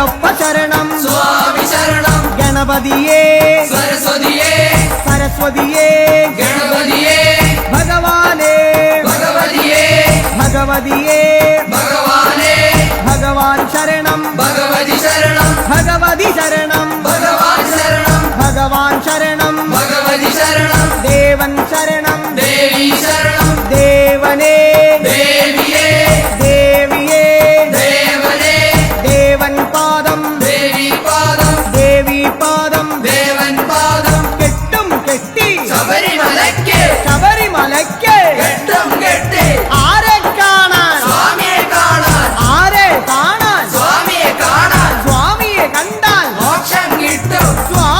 അയ്യപ്പ ശരണം സ്വാമി ശരണം ഗണപതിയേ സരസ്വതിയേ സരസ്വതിയേ ഗണപതിയേ ഭഗവാനേ ഭഗവതിയേ ഭഗവതിയേ ഭഗവാനേ ഭഗവാൻ ശരണം ഭഗവതി ശരണം ഭഗവതി ശരണം ഭഗവാൻ ശരണം ഭഗവാൻ ശരണം ഭഗവതി ശരണം ദേവൻ ശരണം ദേവി ശരണം ദേവനേ ദേവിയേ ദേവിയേ ദേവനേ ദേവൻ പാദം ദേവി പാദം ദേവി പാദം ദേവൻ പാദം കെട്ടും കെട്ടി ശബരിമലയ്ക്ക് ശബരിമലയ്ക്ക് കെട്ടും കെട്ടി ആരെ കാണാൻ സ്വാമിയെ കാണാൻ ആരെ കാണാൻ സ്വാമിയെ കാണാൻ സ്വാമിയെ കണ്ടാൽ മോക്ഷം കിട്ടും സ്വാമി